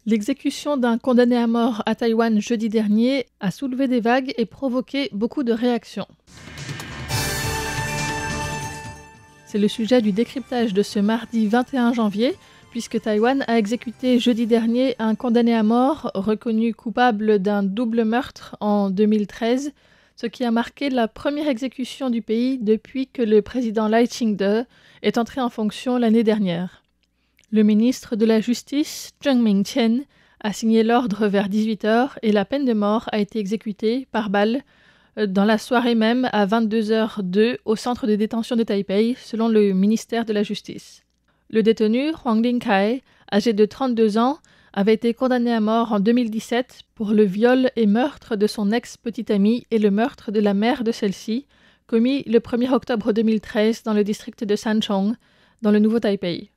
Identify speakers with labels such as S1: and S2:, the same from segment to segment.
S1: L'exécution d'un condamné à mort à Taïwan jeudi dernier a soulevé des vagues et provoqué beaucoup de réactions. C'est le sujet du décryptage de ce mardi 21 janvier, puisque Taïwan a exécuté jeudi dernier un condamné à mort reconnu coupable d'un double meurtre en 2013, ce qui a marqué la première exécution du pays depuis que le président Lai Ching-te est entré en fonction l'année dernière. Le ministre de la Justice, Cheng Ming-chen, a signé l'ordre vers 18h et la peine de mort a été exécutée par balle dans la soirée même à 22h02 au centre de détention de Taipei, selon le ministère de la Justice. Le détenu, Huang Lingkai, âgé de 32 ans, avait été condamné à mort en 2017 pour le viol et meurtre de son ex-petite amie et le meurtre de la mère de celle-ci, commis le 1er octobre 2013 dans le district de Sanchong, dans le Nouveau Taipei.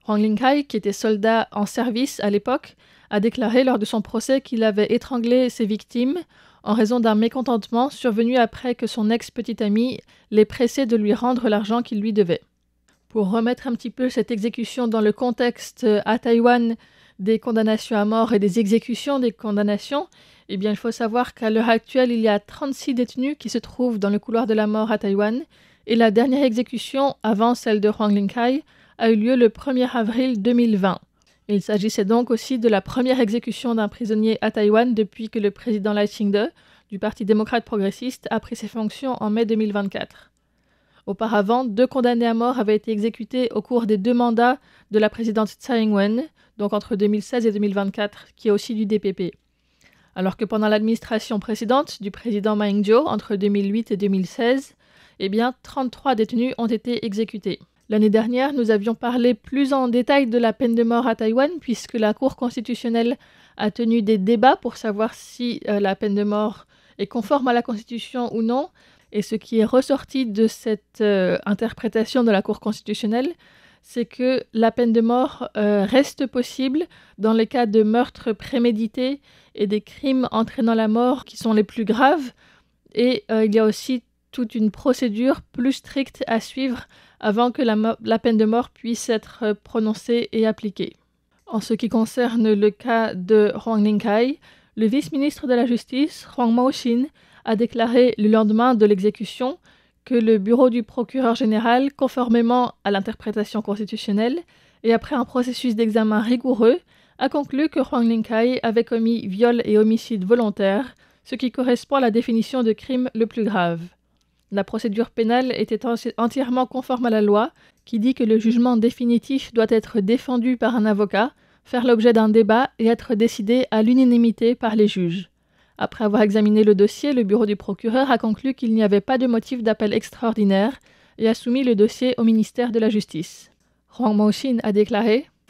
S1: Huang Lingkai, qui était soldat en service à l'époque, a déclaré lors de son procès qu'il avait étranglé ses victimes en raison d'un mécontentement survenu après que son ex-petite amie l'ait pressé de lui rendre l'argent qu'il lui devait. Pour remettre un petit peu cette exécution dans le contexte à Taïwan des condamnations à mort et des exécutions des condamnations, il faut savoir qu'à l'heure actuelle, il y a 36 détenus qui se trouvent dans le couloir de la mort à Taïwan et la dernière exécution, avant celle de Huang Lingkai, a eu lieu le 1er avril 2020. Il s'agissait donc aussi de la première exécution d'un prisonnier à Taïwan depuis que le président Lai Ching-te, du Parti démocrate progressiste, a pris ses fonctions en mai 2024. Auparavant, 2 condamnés à mort avaient été exécutés au cours des 2 mandats de la présidente Tsai Ing-wen, donc entre 2016 et 2024, qui est aussi du DPP. Alors que pendant l'administration précédente du président Ma Ying-jeou, entre 2008 et 2016, 33 détenus ont été exécutés. L'année dernière, nous avions parlé plus en détail de la peine de mort à Taïwan, puisque la Cour constitutionnelle a tenu des débats pour savoir si la peine de mort est conforme à la Constitution ou non. Et ce qui est ressorti de cette interprétation de la Cour constitutionnelle, c'est que la peine de mort reste possible dans les cas de meurtre prémédité et des crimes entraînant la mort qui sont les plus graves. Et il y a aussi toute une procédure plus stricte à suivre avant que la peine de mort puisse être prononcée et appliquée. En ce qui concerne le cas de Huang Lingkai, le vice-ministre de la Justice, Huang Maoxin, a déclaré le lendemain de l'exécution que le bureau du procureur général, conformément à l'interprétation constitutionnelle et après un processus d'examen rigoureux, a conclu que Huang Lingkai avait commis viol et homicide volontaire, ce qui correspond à la définition de crime le plus grave. La procédure pénale était entièrement conforme à la loi, qui dit que le jugement définitif doit être défendu par un avocat, faire l'objet d'un débat et être décidé à l'unanimité par les juges. Après avoir examiné le dossier, le bureau du procureur a conclu qu'il n'y avait pas de motif d'appel extraordinaire et a soumis le dossier au ministère de la Justice. Huang Maoxin a déclaré «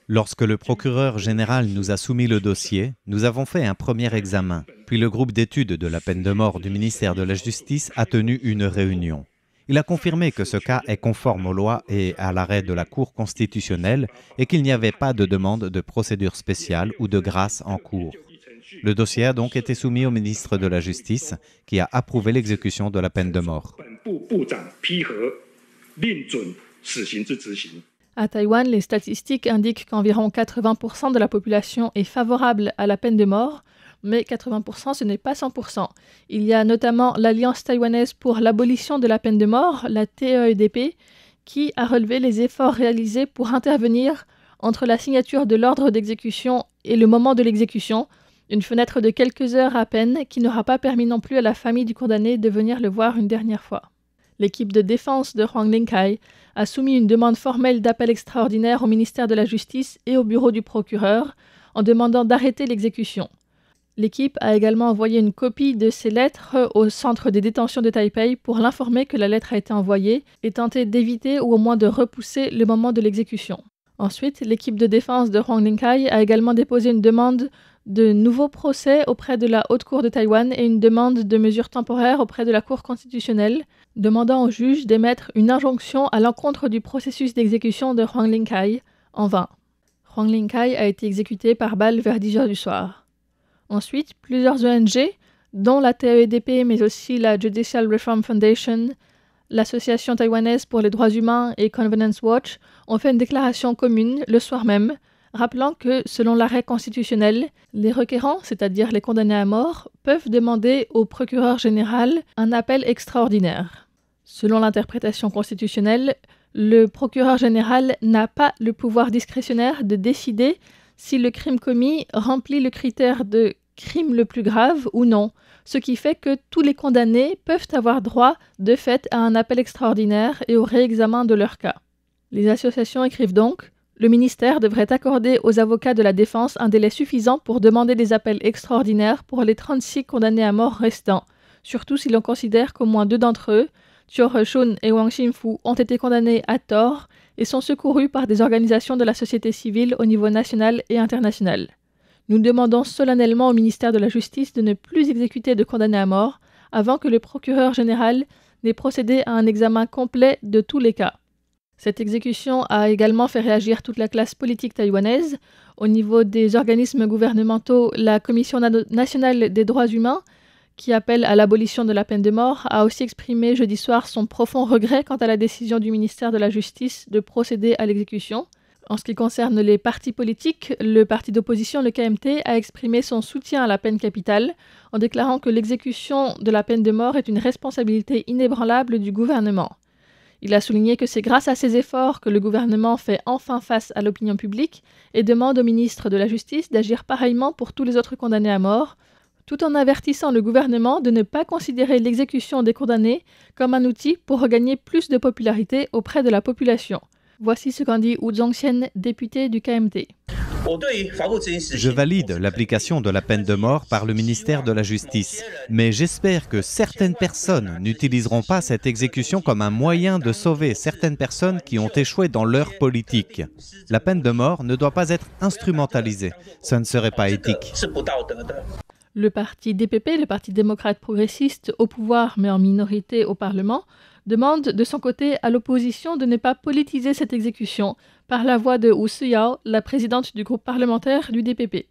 S2: Lorsque le procureur général nous a soumis le dossier, nous avons fait un premier examen, puis le groupe d'études de la peine de mort du ministère de la Justice a tenu une réunion. Il a confirmé que ce cas est conforme aux lois et à l'arrêt de la Cour constitutionnelle et qu'il n'y avait pas de demande de procédure spéciale ou de grâce en cours. Le dossier a donc été soumis au ministre de la Justice qui a approuvé l'exécution de la peine de mort. »
S1: À Taïwan, les statistiques indiquent qu'environ 80% de la population est favorable à la peine de mort, mais 80% ce n'est pas 100%. Il y a notamment l'Alliance taïwanaise pour l'abolition de la peine de mort, la TEDP, qui a relevé les efforts réalisés pour intervenir entre la signature de l'ordre d'exécution et le moment de l'exécution, une fenêtre de quelques heures à peine qui n'aura pas permis non plus à la famille du condamné de venir le voir une dernière fois. L'équipe de défense de Huang Lingkai a soumis une demande formelle d'appel extraordinaire au ministère de la Justice et au bureau du procureur en demandant d'arrêter l'exécution. L'équipe a également envoyé une copie de ces lettres au centre de détention de Taipei pour l'informer que la lettre a été envoyée et tenter d'éviter ou au moins de repousser le moment de l'exécution. Ensuite, l'équipe de défense de Huang Lingkai a également déposé une demande de nouveau procès auprès de la Haute Cour de Taïwan et une demande de mesures temporaires auprès de la Cour constitutionnelle, demandant au juge d'émettre une injonction à l'encontre du processus d'exécution de Huang Lingkai, en vain. Huang Lingkai a été exécuté par balle vers 10h du soir. Ensuite, plusieurs ONG, dont la TEDP mais aussi la Judicial Reform Foundation, l'Association taïwanaise pour les droits humains et Covenant Watch ont fait une déclaration commune le soir même, rappelant que, selon l'arrêt constitutionnel, les requérants, c'est-à-dire les condamnés à mort, peuvent demander au procureur général un appel extraordinaire. Selon l'interprétation constitutionnelle, le procureur général n'a pas le pouvoir discrétionnaire de décider si le crime commis remplit le critère de crime le plus grave ou non, ce qui fait que tous les condamnés peuvent avoir droit, de fait, à un appel extraordinaire et au réexamen de leur cas. Les associations écrivent donc: le ministère devrait accorder aux avocats de la défense un délai suffisant pour demander des appels extraordinaires pour les 36 condamnés à mort restants, surtout si l'on considère qu'au moins 2 d'entre eux, Chiu He-shun et Wang Xinfu, ont été condamnés à tort et sont secourus par des organisations de la société civile au niveau national et international. Nous demandons solennellement au ministère de la Justice de ne plus exécuter de condamnés à mort avant que le procureur général n'ait procédé à un examen complet de tous les cas. Cette exécution a également fait réagir toute la classe politique taïwanaise. Au niveau des organismes gouvernementaux, la Commission nationale des droits humains, qui appelle à l'abolition de la peine de mort, a aussi exprimé jeudi soir son profond regret quant à la décision du ministère de la Justice de procéder à l'exécution. En ce qui concerne les partis politiques, le parti d'opposition, le KMT, a exprimé son soutien à la peine capitale en déclarant que l'exécution de la peine de mort est une responsabilité inébranlable du gouvernement. Il a souligné que c'est grâce à ces efforts que le gouvernement fait enfin face à l'opinion publique et demande au ministre de la Justice d'agir pareillement pour tous les autres condamnés à mort, tout en avertissant le gouvernement de ne pas considérer l'exécution des condamnés comme un outil pour regagner plus de popularité auprès de la population. Voici ce qu'en dit Wu Zongxian, député du KMT.
S2: Je valide l'application de la peine de mort par le ministère de la Justice, mais j'espère que certaines personnes n'utiliseront pas cette exécution comme un moyen de sauver certaines personnes qui ont échoué dans leur politique. La peine de mort ne doit pas être instrumentalisée, ça ne serait pas éthique.
S1: Le parti DPP, le Parti démocrate progressiste, au pouvoir mais en minorité au Parlement, demande de son côté à l'opposition de ne pas politiser cette exécution par la voix de Wu Siyao, la présidente du groupe parlementaire du DPP.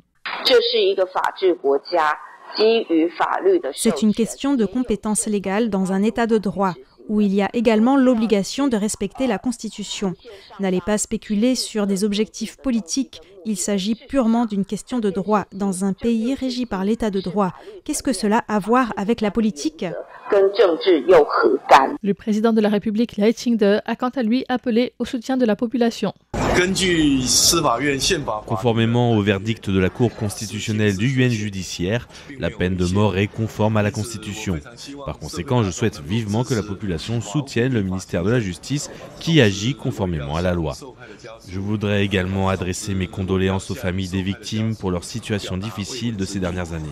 S3: C'est une question de compétence légale dans un état de droit, où il y a également l'obligation de respecter la Constitution. N'allez pas spéculer sur des objectifs politiques, il s'agit purement d'une question de droit dans un pays régi par l'état de droit. Qu'est-ce que cela a à voir avec la politique ?
S1: Le président de la République, Lai Ching-te, a quant à lui appelé au soutien de la population.
S4: Conformément au verdict de la Cour constitutionnelle du Yuan judiciaire, la peine de mort est conforme à la Constitution. Par conséquent, je souhaite vivement que la population soutienne le ministère de la Justice qui agit conformément à la loi. Je voudrais également adresser mes condoléances aux familles des victimes pour leur situation difficile de ces dernières années.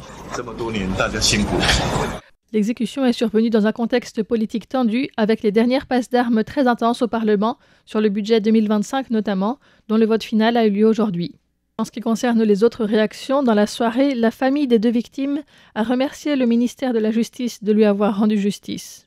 S1: L'exécution est survenue dans un contexte politique tendu, avec les dernières passes d'armes très intenses au Parlement, sur le budget 2025 notamment, dont le vote final a eu lieu aujourd'hui. En ce qui concerne les autres réactions, dans la soirée, la famille des 2 victimes a remercié le ministère de la Justice de lui avoir rendu justice.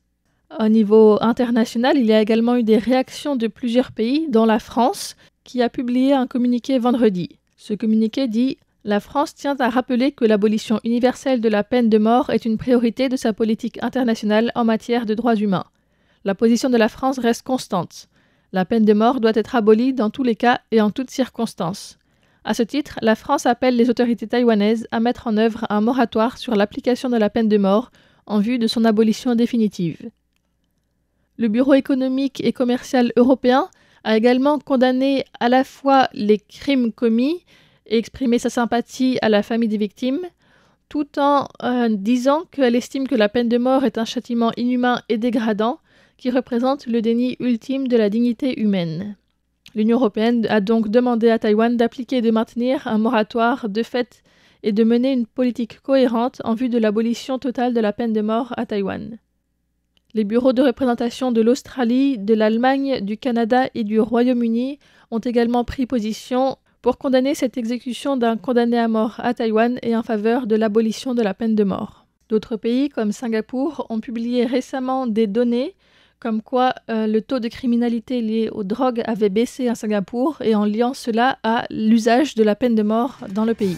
S1: Au niveau international, il y a également eu des réactions de plusieurs pays, dont la France, qui a publié un communiqué vendredi. Ce communiqué dit: la France tient à rappeler que l'abolition universelle de la peine de mort est une priorité de sa politique internationale en matière de droits humains. La position de la France reste constante. La peine de mort doit être abolie dans tous les cas et en toutes circonstances. À ce titre, la France appelle les autorités taïwanaises à mettre en œuvre un moratoire sur l'application de la peine de mort en vue de son abolition définitive. Le Bureau économique et commercial européen a également condamné à la fois les crimes commis et exprimé sa sympathie à la famille des victimes, tout en disant qu'elle estime que la peine de mort est un châtiment inhumain et dégradant qui représente le déni ultime de la dignité humaine. L'Union européenne a donc demandé à Taïwan d'appliquer et de maintenir un moratoire de fait et de mener une politique cohérente en vue de l'abolition totale de la peine de mort à Taïwan. Les bureaux de représentation de l'Australie, de l'Allemagne, du Canada et du Royaume-Uni ont également pris position pour condamner cette exécution d'un condamné à mort à Taïwan et en faveur de l'abolition de la peine de mort. D'autres pays, comme Singapour, ont publié récemment des données comme quoi le taux de criminalité lié aux drogues avait baissé à Singapour et en liant cela à l'usage de la peine de mort dans le pays.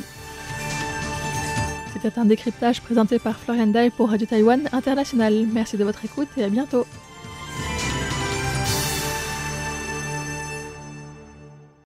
S1: C'était un décryptage présenté par Florian Dai pour Radio Taïwan International. Merci de votre écoute et à bientôt.